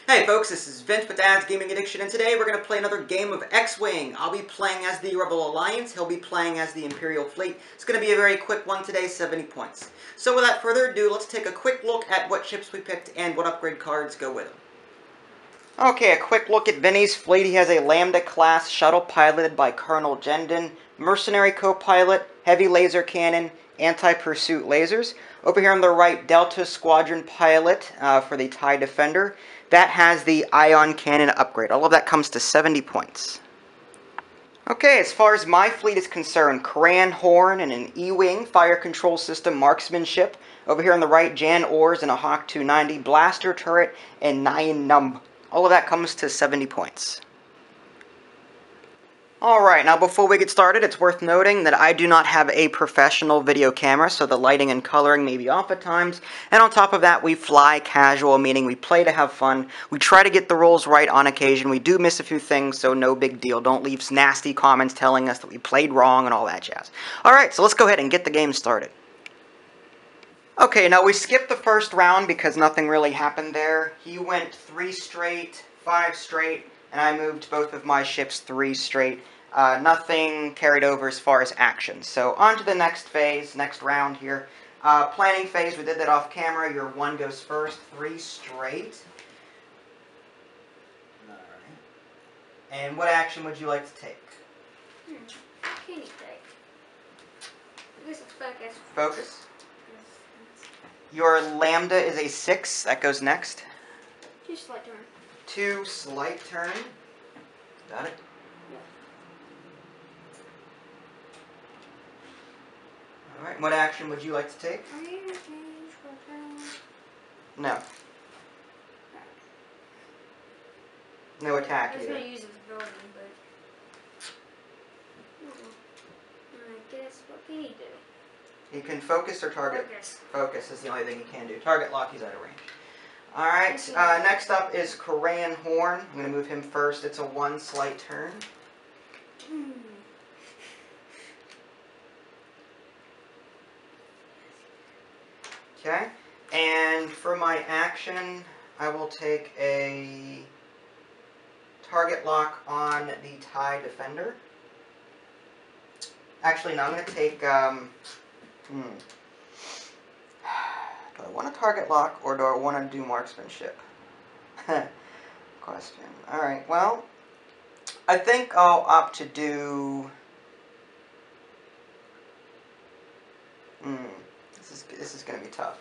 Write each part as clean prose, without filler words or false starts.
Hey folks, this is Vince with Dad's Gaming Addiction, and today we're going to play another game of X-Wing. I'll be playing as the Rebel Alliance, he'll be playing as the Imperial Fleet. It's going to be a very quick one today, 70 points. So without further ado, let's take a quick look at what ships we picked and what upgrade cards go with them. Okay, a quick look at Vinny's fleet. He has a Lambda-class shuttle piloted by Colonel Jendon, mercenary co-pilot, heavy laser cannon, anti-pursuit lasers. Over here on the right, Delta Squadron pilot for the TIE Defender. That has the ion cannon upgrade. All of that comes to 70 points. Okay, as far as my fleet is concerned, Cran Horn and an E-Wing fire control system marksmanship. Over here on the right, Jan Ors and a Hawk 290, blaster turret, and 9 Numb. All of that comes to 70 points. Alright, now before we get started, it's worth noting that I do not have a professional video camera, so the lighting and coloring may be off at times. And on top of that, we fly casual, meaning we play to have fun. We try to get the rules right on occasion. We do miss a few things, so no big deal. Don't leave nasty comments telling us that we played wrong and all that jazz. Alright, so let's go ahead and get the game started. Okay, now we skipped the first round because nothing really happened there. He went 3 straight, 5 straight, and I moved both of my ships 3 straight. Nothing carried over as far as action. So on to the next phase, next round here. Planning phase, we did that off camera. Your 1 goes first, 3 straight. Alright. And what action would you like to take? Can you take? This is focus. Focus. Your Lambda is a 6. That goes next. 2 slight turn. 2 slight turn. Got it? Yeah. Alright, what action would you like to take? Are you going to change for turn? No. No attack I was either. going to use his ability, but... I guess, what can he do? He can focus or target. Focus. Focus is the only thing he can do. Target lock, he's out of range. Alright, next up is Cran Horn. I'm going to move him first. It's a 1 slight turn. Okay, and for my action, I will take a target lock on the TIE Defender. Actually, no, I'm going to take... Do I want a target lock, or do I want to do marksmanship? Question. Alright, well, I think I'll opt to do... This is going to be tough.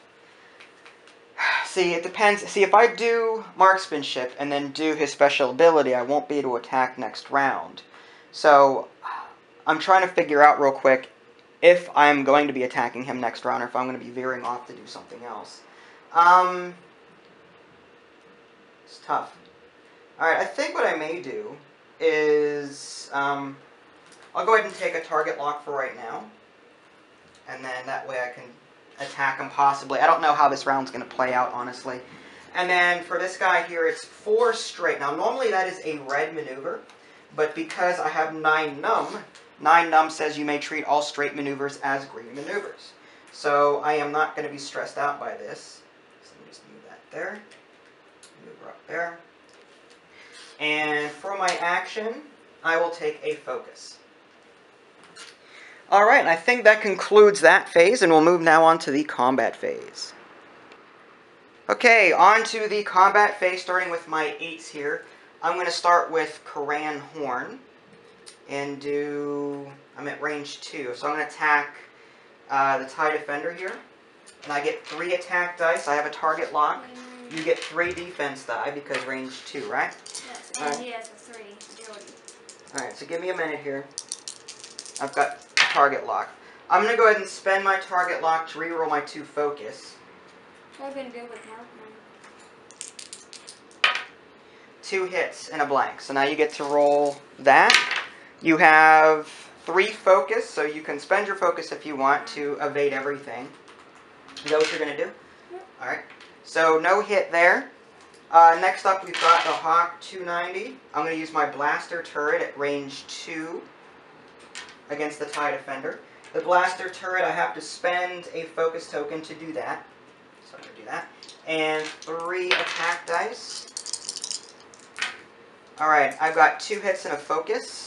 See, it depends. See, if I do marksmanship and then do his special ability, I won't be able to attack next round. So, I'm trying to figure out real quick if I'm going to be attacking him next round, or if I'm going to be veering off to do something else. It's tough. Alright, I think what I may do is, I'll go ahead and take a target lock for right now. And then that way I can attack him possibly. I don't know how this round's going to play out, honestly. And then for this guy here, it's 4 straight. Now, normally that is a red maneuver, but because I have 9 Numb, 9 Numb says you may treat all straight maneuvers as green maneuvers. So I am not going to be stressed out by this. So let me just move that there. Maneuver up there. And for my action, I will take a focus. Alright, I think that concludes that phase, and we'll move now on to the combat phase. Okay, on to the combat phase, starting with my 8s here. I'm going to start with Cran Horn, and do... I'm at range 2, so I'm going to attack the TIE Defender here. And I get 3 attack dice, I have a target lock. You get 3 defense die, because range 2, right? Yes, and he has a 3 agility. Alright, so give me a minute here. I've got target lock. I'm going to go ahead and spend my target lock to reroll my 2 focus. I've been good with Markman. 2 hits and a blank. So now you get to roll that. You have 3 focus, so you can spend your focus if you want to evade everything. Is that what you're going to do? Yep. Alright. So no hit there. Next up we've got the Hawk 290. I'm going to use my blaster turret at range 2. Against the TIE Defender. The blaster turret, I have to spend a focus token to do that. So I'm going to do that. And 3 attack dice. Alright, I've got 2 hits and a focus.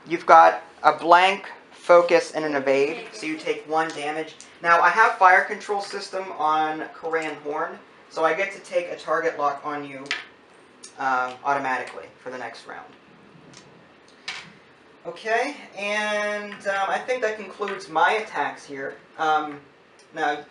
You've got a blank, focus, and an evade, so you take 1 damage. Now, I have fire control system on Koran Horn, so I get to take a target lock on you automatically for the next round. Okay, and I think that concludes my attacks here. Now,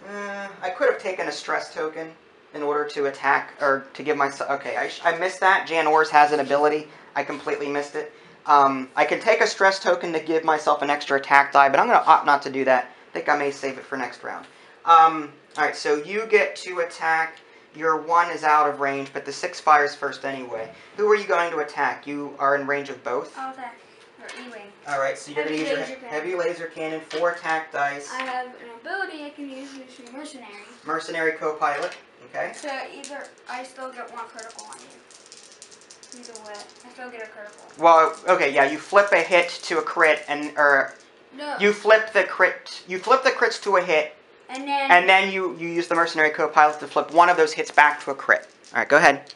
I could have taken a stress token in order to attack, or to give myself... Okay, I missed that. Jan Ors has an ability. I completely missed it. I can take a stress token to give myself an extra attack die, but I'm going to opt not to do that. I think I may save it for next round. Alright, so you get to attack. Your 1 is out of range, but the 6 fires first anyway. Who are you going to attack? You are in range of both? I'll attack. Or E-Wing. Alright, so you're going to use your heavy laser cannon, 4 attack dice. I have an ability I can use, which is mercenary. Mercenary co-pilot, okay. So either I still get 1 critical on you. Either way, I still get a critical. Well, okay, yeah, you flip a hit to a crit, No. You flip the crits to a hit, and then you use the mercenary co-pilot to flip one of those hits back to a crit. Alright, go ahead.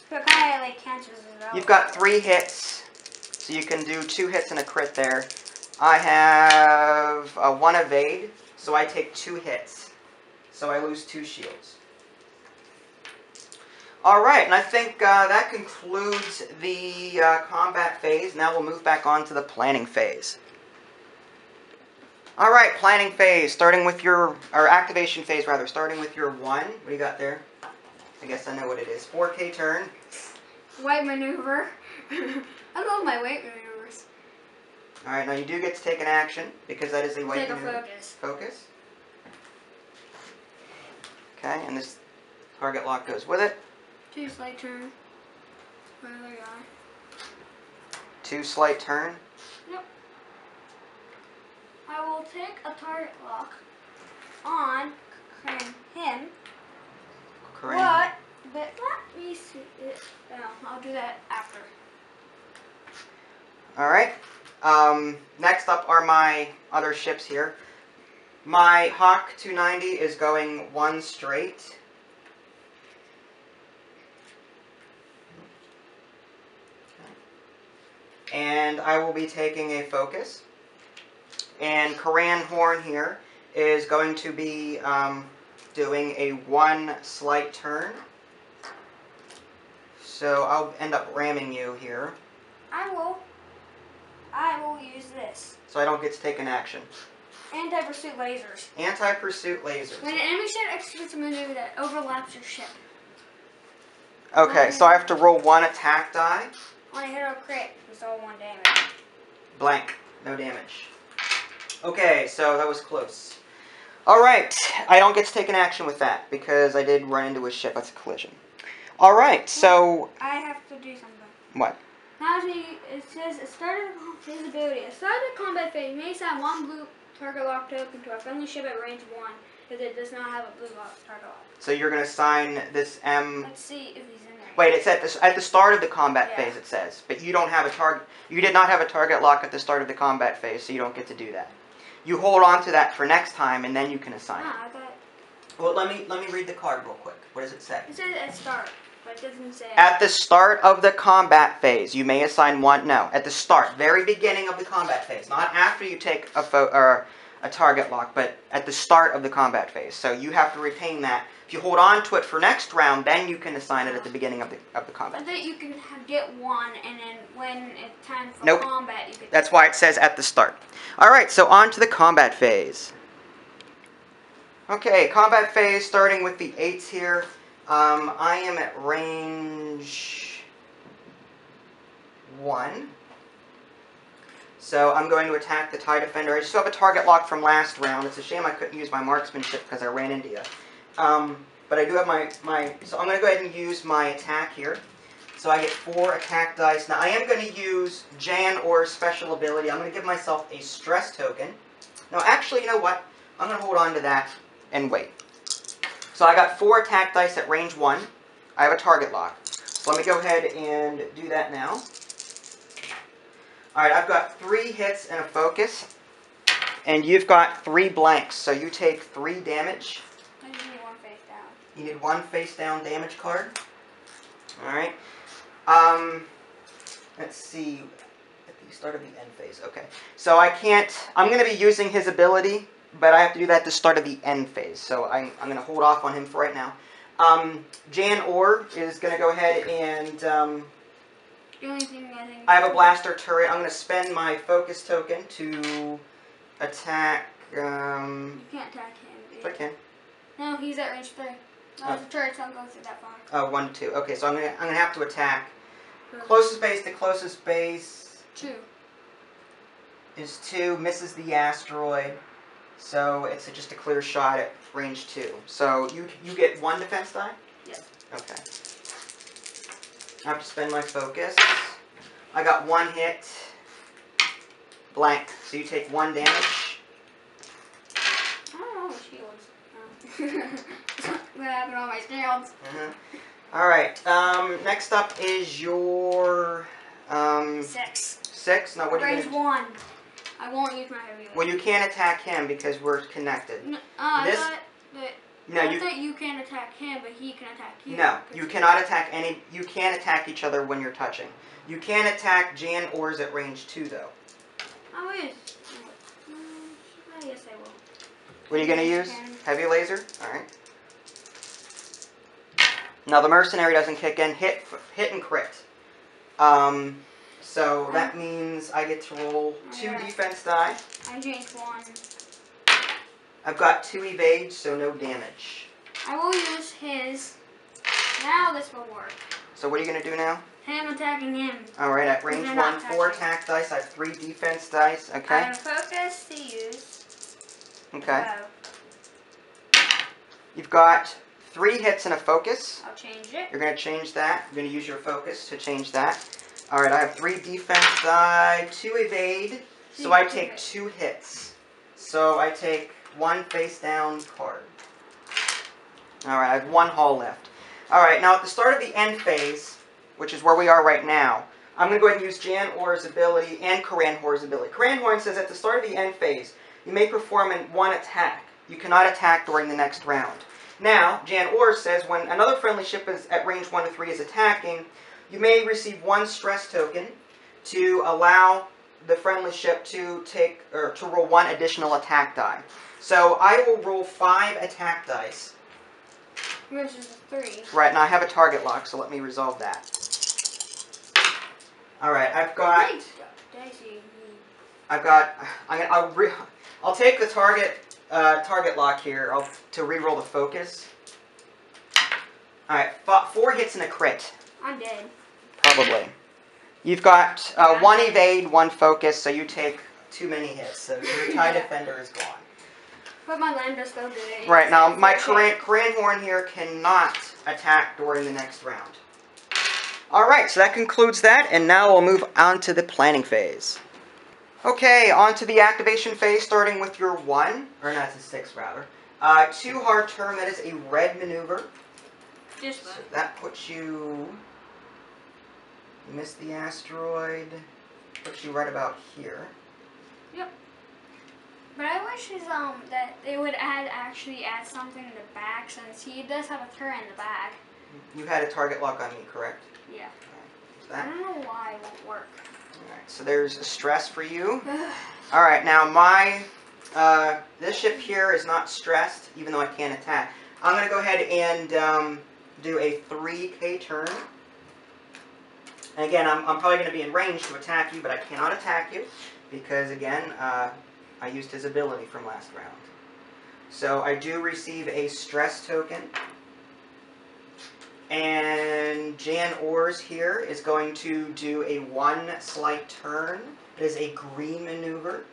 So it kind of like cancels it out. You've got 3 hits, so you can do 2 hits and a crit there. I have 1 evade, so I take 2 hits. So I lose 2 shields. Alright, and I think that concludes the combat phase. Now we'll move back on to the planning phase. Alright, planning phase, starting with your, or activation phase rather, starting with your 1. What do you got there? I guess I know what it is. 4K turn. White maneuver. I love my white maneuvers. Alright, now you do get to take an action, because that is a white maneuver. Take a focus. Focus. Okay, and this target lock goes with it. 2 slight turn. Wherever you are. 2 slight turn. Yep. I will take a target lock on him. Koran. What? But let me see it. No, I'll do that after. Alright. Next up are my other ships here. My Hawk 290 is going 1 straight. And I will be taking a focus. And Koran Horn here is going to be doing a 1 slight turn. So I'll end up ramming you here. I will use this. So I don't get to take an action. Anti-pursuit lasers. Anti-pursuit lasers. When an enemy ship executes a maneuver that overlaps your ship. Okay, so I have to roll 1 attack die. When I hit a crit, it's all 1 damage. Blank. No damage. Okay, so that was close. Alright, I don't get to take an action with that, because I did run into a ship. That's a collision. Alright, so... I have to do something. What? Now it says, it started his ability. It started the combat phase. You may assign 1 blue target lock token to a friendly ship at range 1, if it does not have a blue target lock. So you're going to assign this M... Let's see if he's in there. Wait, it's at the start of the combat phase, it says. But you don't have a target... You did not have a target lock at the start of the combat phase, so you don't get to do that. You hold on to that for next time, and then you can assign it. I thought... Well, let me read the card real quick. What does it say? It says at start, but it doesn't say... At the start of the combat phase, you may assign 1... No, at the start, very beginning of the combat phase. Not after you take a target lock, but at the start of the combat phase. So you have to retain that. If you hold on to it for next round, then you can assign it at the beginning of the combat. I thought you can get 1, and then when it's time for Nope. combat, you can... That's why it says at the start. Alright, so on to the combat phase. Okay, combat phase, starting with the 8s here. I am at range 1. So I'm going to attack the TIE Defender. I still have a target lock from last round. It's a shame I couldn't use my marksmanship because I ran into you. But I do have my... So I'm going to go ahead and use my attack here. So I get 4 attack dice. Now I am going to use Jan Or's special ability. I'm going to give myself a stress token. No, actually, you know what? I'm going to hold on to that and wait. So I got 4 attack dice at range 1. I have a target lock. So let me go ahead and do that now. Alright, I've got 3 hits and a focus. And you've got 3 blanks. So you take 3 damage. I just need 1 face down. You need 1 face down damage card. Alright. Let's see. At the start of the end phase. Okay. So I can't. I'm going to be using his ability, but I have to do that at the start of the end phase. So I'm going to hold off on him for right now. Jan Orr is going to go ahead and. The only thing I have a blaster turret. I'm going to spend my focus token to attack. You can't attack him. If I can. No, he's at range 3. No, the turrets don't go through that far. Oh, 1 to 2. Okay, so I'm gonna have to attack. Closest base to closest base. 2. Is 2. Misses the asteroid. So it's just a clear shot at range 2. So you get 1 defense die? Yes. Okay. I have to spend my focus. I got 1 hit. Blank. So you take 1 damage. I don't know what shields. What happened to all my shields? Alright. Next up is your 6. 6? Now what are you range 1. I won't use my heavy. Well, you can't attack him because we're connected. No, I thought that you can't attack him, but he can attack you. No, you cannot attack any. You can't attack each other when you're touching. You can attack Jan Orrs at range 2, though. I wish. Yes, I will. What are you gonna use? Heavy laser. All right. Now the mercenary doesn't kick in. Hit and crit. So that means I get to roll 2 defense die. I changed 1. I've got 2 evades, so no damage. I will use his. Now this will work. So what are you going to do now? Him attacking him. Alright, at range 1, 4 attack dice. I have 3 defense dice. Okay. I have focus to use. Okay. You've got 3 hits and a focus. I'll change it. You're going to change that. You're going to use your focus to change that. Alright, I have 3 defense die, 2 evade. So I take 2 hits. So I take 1 face down card. Alright, I have 1 hull left. Alright, now at the start of the end phase, which is where we are right now, I'm going to go ahead and use Jan Orr's ability and Karan Hor's ability. Karan Horn says at the start of the end phase, you may perform in 1 attack. You cannot attack during the next round. Now, Jan Orr says when another friendly ship is at range 1 to 3 is attacking, you may receive 1 stress token to allow the friendly ship to roll 1 additional attack die. So I will roll 5 attack dice. Versus 3. Right, now I have a target lock, so let me resolve that. Alright, I'll take the target lock here to reroll the focus. Alright, 4 hits and a crit. I'm dead. Probably. You've got 1 evade, 1 focus, so you take too many hits. So your TIE defender is gone. But my Lambda's still good. Right, now my Karan Horn here cannot attack during the next round. Alright, so that concludes that, and now we'll move on to the planning phase. Okay, on to the activation phase, starting with your 1, or no, it's a 6 rather. 2 hard turn, that is a red maneuver. Just so that puts you... You missed the asteroid. Puts you right about here. Yep. But I wish that they would actually add something in the back, since he does have a turret in the back. You had a target lock on me, correct? Yeah. Right. I don't know why it won't work. Alright, so there's a stress for you. Alright, now my this ship here is not stressed, even though I can't attack. I'm going to go ahead and do a 3K turn. And again, I'm probably going to be in range to attack you, but I cannot attack you because, again, I used his ability from last round. So I do receive a stress token. And Jan Orrs here is going to do a 1 slight turn. It is a green maneuver.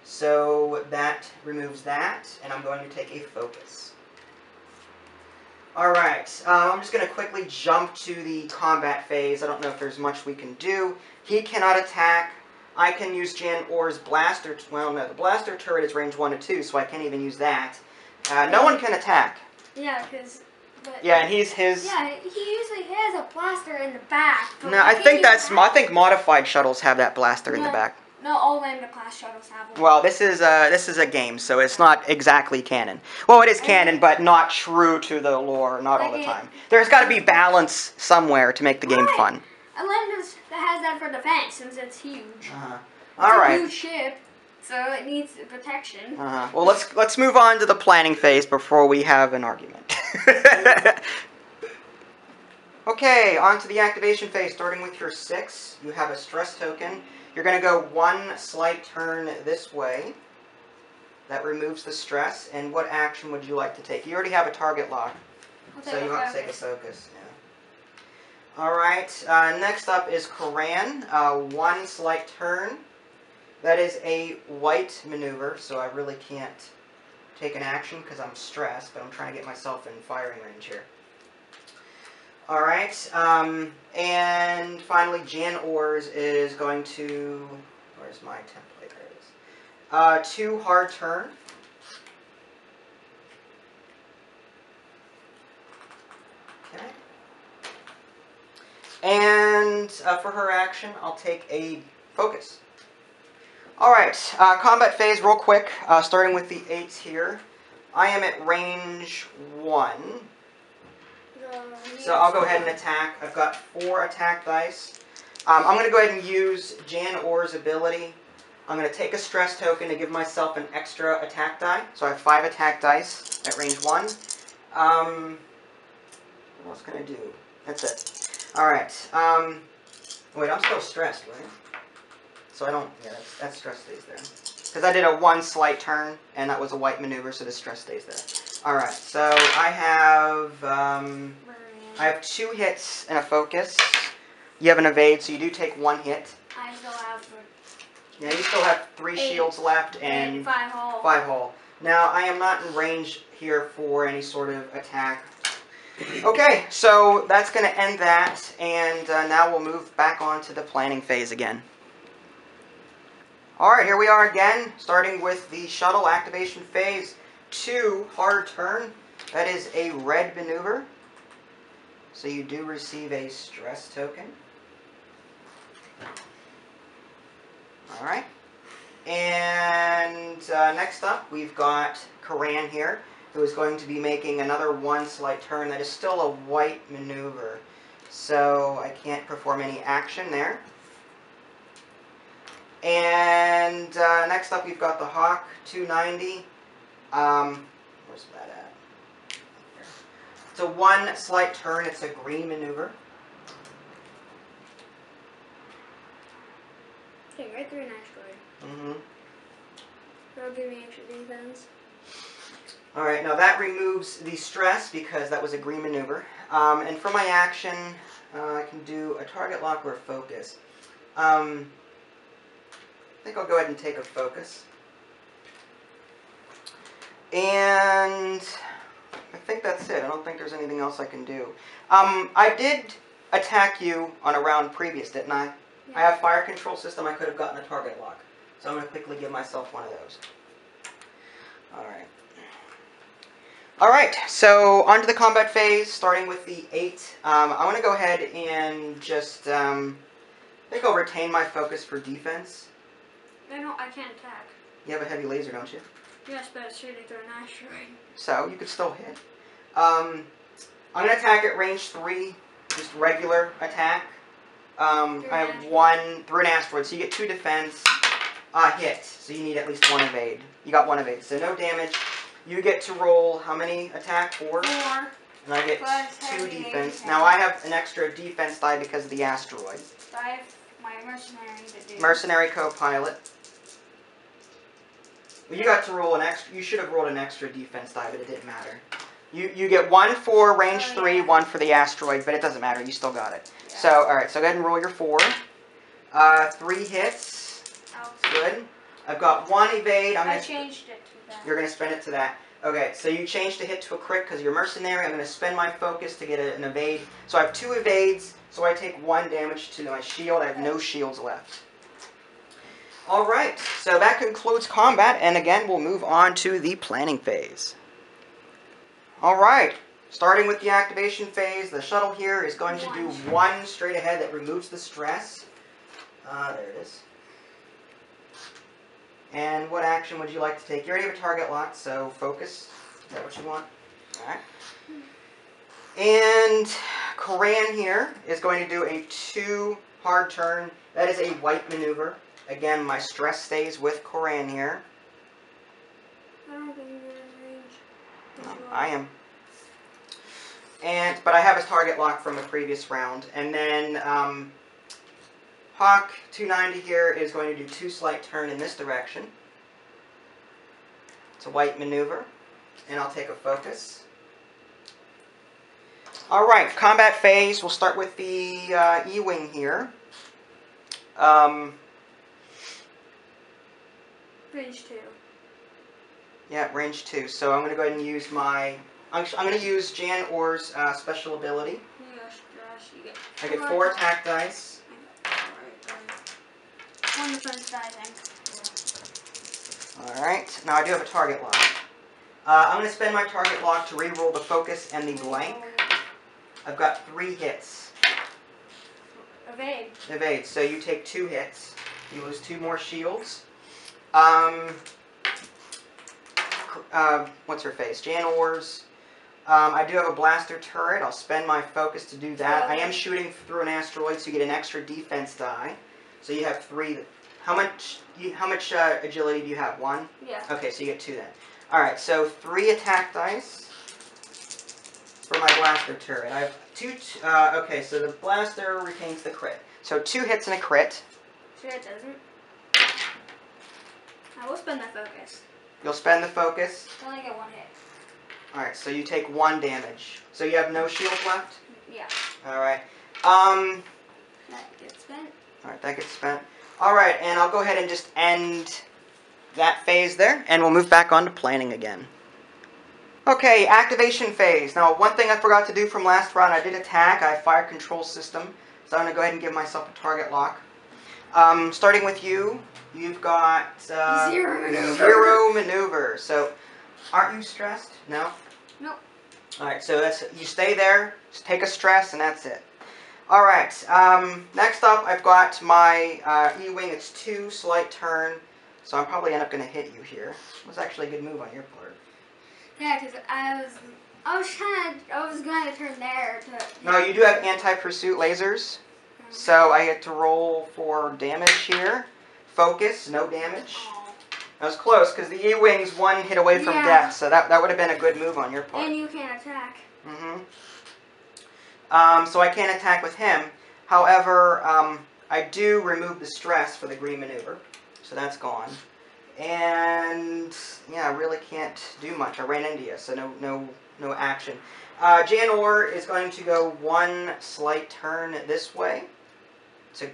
So that removes that, and I'm going to take a focus. Alright, I'm just going to quickly jump to the combat phase. I don't know if there's much we can do. He cannot attack. I can use Jan Orr's blaster. Well, no, the blaster turret is range 1 to 2, so I can't even use that. No one can attack. Yeah, because... Yeah, and he's his... Yeah, he usually has a blaster in the back. No, I think modified shuttles have that blaster in the back. No, all Lambda class shuttles have one. Well, this is a game, so it's not exactly canon. Well, it is canon, but not true to the lore, not all the time. There's got to be balance somewhere to make the game fun. I land that has that for defense since it's huge. All right. It's a huge ship, so it needs protection. Well, let's move on to the planning phase before we have an argument. Okay, on to the activation phase. Starting with your 6, you have a stress token. You're going to go 1 slight turn this way. That removes the stress. And what action would you like to take? You already have a target lock, so you have to take a focus. Yeah. All right. Next up is Koran. 1 slight turn. That is a white maneuver, so I really can't take an action because I'm stressed, but I'm trying to get myself in firing range here. All right, and finally, Jan Ors is going to, where's my template? There it is. 2 hard turn. Okay. And for her action, I'll take a focus. All right, combat phase real quick, starting with the 8s here. I am at range 1. So I'll go ahead and attack. I've got 4 attack dice. I'm going to go ahead and use Jan Orr's ability. I'm going to take a stress token to give myself an extra attack die. So I have 5 attack dice at range 1. What else can I do? That's it. Alright. Wait, I'm still stressed, right? So I don't... Yeah, that stress stays there. Because I did a 1 slight turn, and that was a white maneuver, so the stress stays there. Alright, so I have 2 hits and a focus. You have an evade, so you do take 1 hit. I still have... Yeah, you still have 3 shields left and 5 hull. 5 hull. Now, I am not in range here for any sort of attack. Okay, so that's going to end that, and now we'll move back on to the planning phase again. Alright, here we are again, starting with the shuttle activation phase 2, hard turn. That is a red maneuver. So you do receive a stress token. Alright. And next up, we've got Koran here, who is going to be making another 1 slight turn. That is still a white maneuver. So I can't perform any action there. And next up, we've got the Hawk 290. Where's that at? It's a 1 slight turn. It's a green maneuver. Okay, right through an asteroid. That'll give me extra defense. Alright, now that removes the stress because that was a green maneuver. And for my action, I can do a target lock or a focus. I think I'll go ahead and take a focus. And I think that's it. I don't think there's anything else I can do. I did attack you on a round previous, didn't I? Yeah. I have fire control system. I could have gotten a target lock. So I'm going to quickly give myself one of those. Alright. Alright, so on to the combat phase, starting with the 8. I want to go ahead and just, I think I'll retain my focus for defense. I can't attack. You have a heavy laser, don't you? Yes, but it's shooting through an asteroid. So, you could still hit. I'm going to attack at range 3, just regular attack. I have 1 through an asteroid, so you get 2 defense, hit. So you need at least 1 evade. You got 1 evade, so no damage. You get to roll how many attack? 4? 4. And I get 2 defense. Now I have an extra defense die because of the asteroid. So I have my mercenary to do. Mercenary co-pilot. Well, you got to roll an extra. You should have rolled an extra defense die, but it didn't matter. You get 1 for range 3, 1 for the asteroid, but it doesn't matter. You still got it. Yeah. So alright, so go ahead and roll your 4. 3 hits. Good. I've got 1 evade. I changed it to that. You're going to spend it to that. Okay, so you changed the hit to a crit because you're mercenary. I'm going to spend my focus to get an evade. So I have 2 evades, so I take 1 damage to my shield. I have no shields left. Alright, so that concludes combat, and again, we'll move on to the planning phase. Alright, starting with the activation phase, the shuttle here is going to do 1 straight ahead that removes the stress. There it is. And what action would you like to take? You already have a target lock, so focus. Is that what you want? Alright. And Koran here is going to do a 2 hard turn. That is a white maneuver. Again, my stress stays with Koran here. I don't think you're in range. No, I am. But I have his target lock from the previous round. And then Hawk 290 here is going to do 2 slight turn in this direction. It's a white maneuver. And I'll take a focus. Alright, combat phase. We'll start with the E-Wing here. Range 2. Yeah, range 2. So I'm going to go ahead and use my... I'm going to use Jan Orr's special ability. I get 4 attack dice. One defense die, I think. Alright, now I do have a target lock. I'm going to spend my target lock to reroll the focus and the blank. I've got 3 hits. Evade. Evade, so you take 2 hits. You lose 2 more shields. What's her face? Jan Orr's. I do have a blaster turret. I'll spend my focus to do that. I am shooting through an asteroid, so you get an extra defense die. So you have 3. How much agility do you have? 1? Yeah. Okay, so you get 2 then. Alright, so 3 attack dice for my blaster turret. I have 2... okay, so the blaster retains the crit. So 2 hits and a crit. Sure it doesn't. I will spend that focus. You'll spend the focus. I only get 1 hit. Alright, so you take 1 damage. So you have no shield left? Yeah. Alright. That gets spent. Alright, that gets spent. Alright, and I'll go ahead and just end that phase there, and we'll move back on to planning again. Okay, activation phase. Now, one thing I forgot to do from last round, I did attack. I have fire control system, so I'm going to go ahead and give myself a target lock. Starting with you, you've got 0 maneuver. 0 maneuver. So, aren't you stressed? No? Nope. Alright, so that's, you stay there, just take a stress, and that's it. Alright, next up I've got my E-Wing. It's 2 slight turn, so I'm probably end up going to hit you here. It was actually a good move on your part. Yeah, because I was going to turn there to... No, you do have anti-pursuit lasers, so I get to roll for damage here. Focus, no damage. That was close, because the E-Wing's 1 hit away from death, so that would have been a good move on your part. And you can't attack. Mm-hmm. So I can't attack with him. However, I do remove the stress for the green maneuver, so that's gone. And yeah, I really can't do much. I ran into you, so no action. Jan Orr is going to go 1 slight turn this way. It's a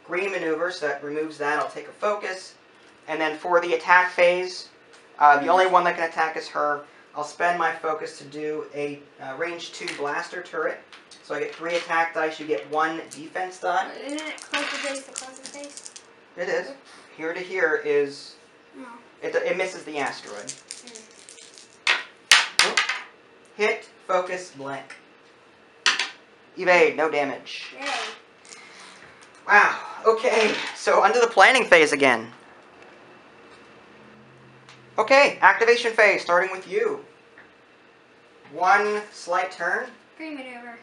green maneuver, so that removes that. I'll take a focus. And then for the attack phase, the only one that can attack is her. I'll spend my focus to do a range 2 blaster turret. So I get 3 attack dice, you get 1 defense die. Isn't it close to base, the closest base? It is. Here to here is... No. It misses the asteroid. Oh. Hit, focus, blank. Evade, no damage. Yay. Wow, okay, so onto the planning phase again. Okay, activation phase, starting with you. 1 slight turn. Green maneuver.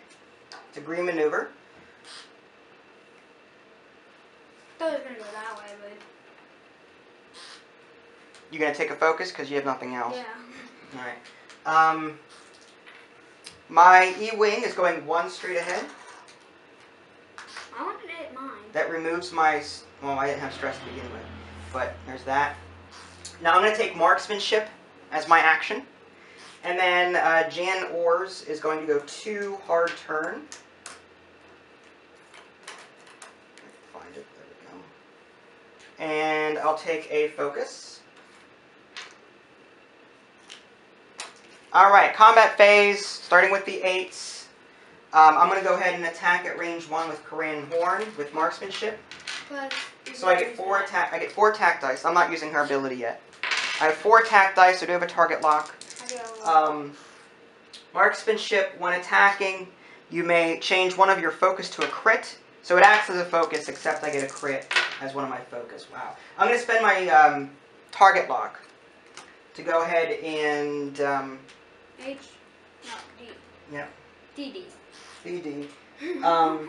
It's a green maneuver. Thought it was going to go that way, but... You're going to take a focus because you have nothing else? Yeah. Alright. My E-Wing is going 1 straight ahead. I wanted to hit mine. That removes my... Well, I didn't have stress to begin with. But there's that. Now I'm going to take marksmanship as my action. And then Jan Orr's is going to go 2 hard turn. Find it. There we go. And I'll take a focus. Alright, combat phase, starting with the 8s. I'm going to go ahead and attack at range 1 with Koran Horn with marksmanship. So I get 4 attack dice. I'm not using her ability yet. I have 4 attack dice, so I do have a target lock. Marksmanship, when attacking, you may change one of your focus to a crit. So it acts as a focus, except I get a crit as one of my focus. Wow. I'm going to spend my target lock to go ahead and... H? No, D. Yeah. DD. BD. CC.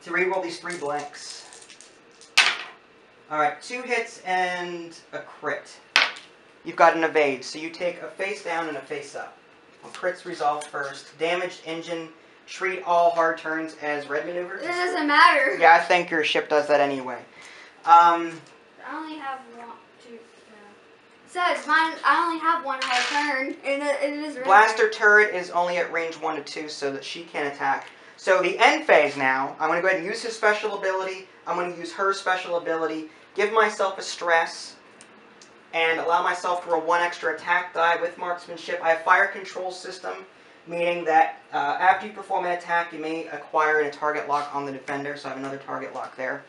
To reroll these 3 blanks. Alright, 2 hits and a crit. You've got an evade, so you take a face down and a face up. Well, crits resolve first. Damaged engine, treat all hard turns as red maneuvers. It doesn't matter. Yeah, I think your ship does that anyway. I only have 1, 2, It says mine. I only have 1 hard turn, and it is red. Blaster turret is only at range 1 to 2, so that she can attack. So the end phase now, I'm going to go ahead and use his special ability. I'm going to use her special ability. Give myself a stress. And allow myself to roll 1 extra attack die with marksmanship. I have fire control system, meaning that after you perform an attack, you may acquire a target lock on the defender. So I have another target lock there.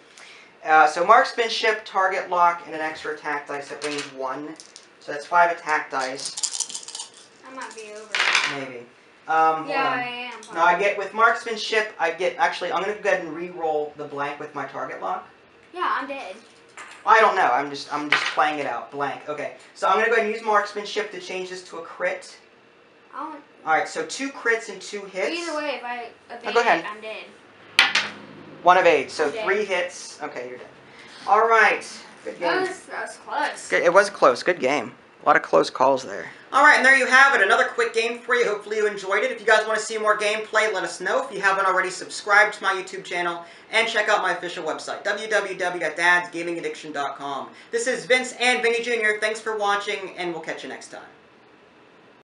So marksmanship, target lock, and an extra attack dice at range 1. So that's 5 attack dice. I might be over. Maybe. Yeah, I am. No, I get with marksmanship. Actually, I'm going to go ahead and re-roll the blank with my target lock. Yeah, I'm dead. I don't know. I'm just playing it out. Blank. Okay. So I'm going to go ahead and use marksmanship to change this to a crit. Alright, so 2 crits and 2 hits. Either way, if I evade, go ahead. I'm dead. 1 evade, so I'm dead. 3 hits. Okay, you're dead. Alright. Good game. That was close. Good, it was close. Good game. A lot of close calls there. Alright, and there you have it. Another quick game for you. Hopefully you enjoyed it. If you guys want to see more gameplay, let us know. If you haven't already, subscribe to my YouTube channel and check out my official website, www.dadsgamingaddiction.com. This is Vince and Vinny Jr. Thanks for watching, and we'll catch you next time.